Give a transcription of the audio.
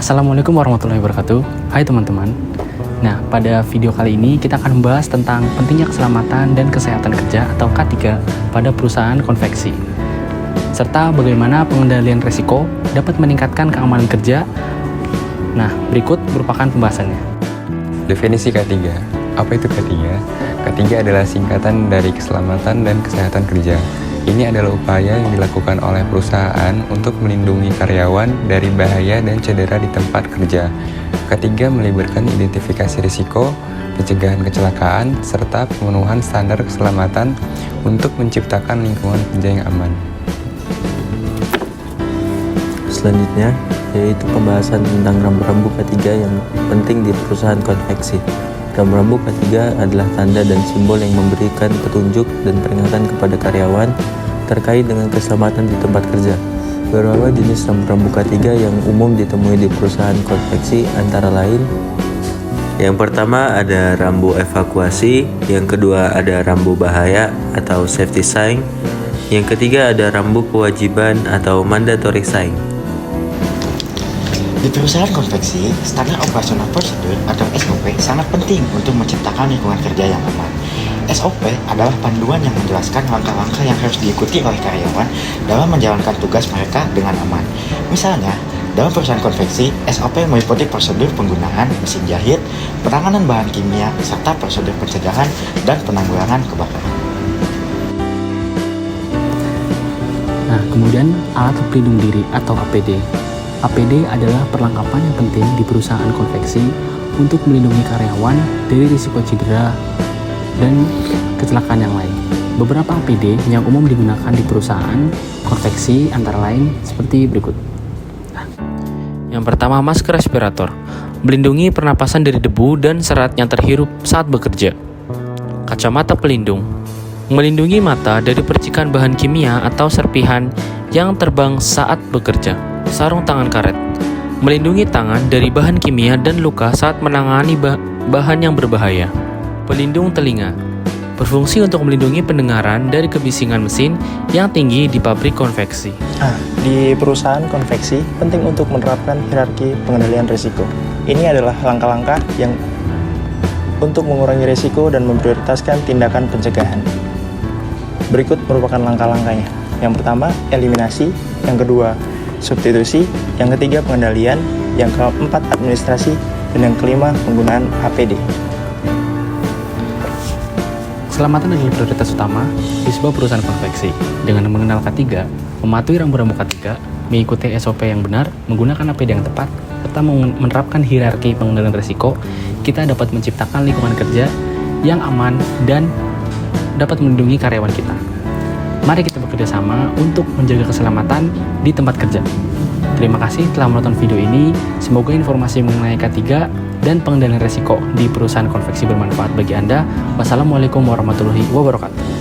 Assalamualaikum warahmatullahi wabarakatuh. Hai teman-teman. Nah, pada video kali ini kita akan membahas tentang pentingnya keselamatan dan kesehatan kerja atau K3 pada perusahaan konveksi, serta bagaimana pengendalian risiko dapat meningkatkan keamanan kerja. Nah, berikut merupakan pembahasannya. Definisi K3. Apa itu K3? K3 adalah singkatan dari keselamatan dan kesehatan kerja. Ini adalah upaya yang dilakukan oleh perusahaan untuk melindungi karyawan dari bahaya dan cedera di tempat kerja. Ketiga, melibatkan identifikasi risiko, pencegahan kecelakaan, serta pemenuhan standar keselamatan untuk menciptakan lingkungan kerja yang aman. Selanjutnya, yaitu pembahasan tentang rambu-rambu K3 yang penting di perusahaan konveksi. Rambu-rambu K3 adalah tanda dan simbol yang memberikan petunjuk dan peringatan kepada karyawan terkait dengan keselamatan di tempat kerja. Beberapa jenis rambu-rambu K3 yang umum ditemui di perusahaan konveksi antara lain: yang pertama ada rambu evakuasi, yang kedua ada rambu bahaya atau safety sign, yang ketiga ada rambu kewajiban atau mandatory sign. Di perusahaan konveksi, standar operasional prosedur atau SOP sangat penting untuk menciptakan lingkungan kerja yang aman. SOP adalah panduan yang menjelaskan langkah-langkah yang harus diikuti oleh karyawan dalam menjalankan tugas mereka dengan aman. Misalnya, dalam perusahaan konveksi, SOP meliputi prosedur penggunaan mesin jahit, penanganan bahan kimia, serta prosedur pencegahan dan penanggulangan kebakaran. Nah, kemudian alat pelindung diri atau APD. APD adalah perlengkapan yang penting di perusahaan konveksi untuk melindungi karyawan dari risiko cedera dan kecelakaan yang lain. Beberapa APD yang umum digunakan di perusahaan konveksi antara lain seperti berikut. Yang pertama, masker respirator, melindungi pernapasan dari debu dan serat yang terhirup saat bekerja. Kacamata pelindung, melindungi mata dari percikan bahan kimia atau serpihan yang terbang saat bekerja. Sarung tangan karet, melindungi tangan dari bahan kimia dan luka saat menangani bahan yang berbahaya. Pelindung telinga, berfungsi untuk melindungi pendengaran dari kebisingan mesin yang tinggi di pabrik konveksi. Di perusahaan konveksi, penting untuk menerapkan hierarki pengendalian risiko. Ini adalah langkah-langkah yang untuk mengurangi risiko dan memprioritaskan tindakan pencegahan. Berikut merupakan langkah-langkahnya. Yang pertama, eliminasi. Yang kedua, substitusi. Yang ketiga, pengendalian. Yang keempat, administrasi. Dan yang kelima, penggunaan APD. Keselamatan adalah prioritas utama di sebuah perusahaan konveksi. Dengan mengenal K3, mematuhi rambu-rambu K3, mengikuti SOP yang benar, menggunakan APD yang tepat, serta menerapkan hierarki pengendalian risiko, kita dapat menciptakan lingkungan kerja yang aman dan dapat melindungi karyawan kita. Mari kita bekerja sama untuk menjaga keselamatan di tempat kerja. Terima kasih telah menonton video ini. Semoga informasi mengenai K3 dan pengendalian risiko di perusahaan konveksi bermanfaat bagi Anda. Wassalamualaikum warahmatullahi wabarakatuh.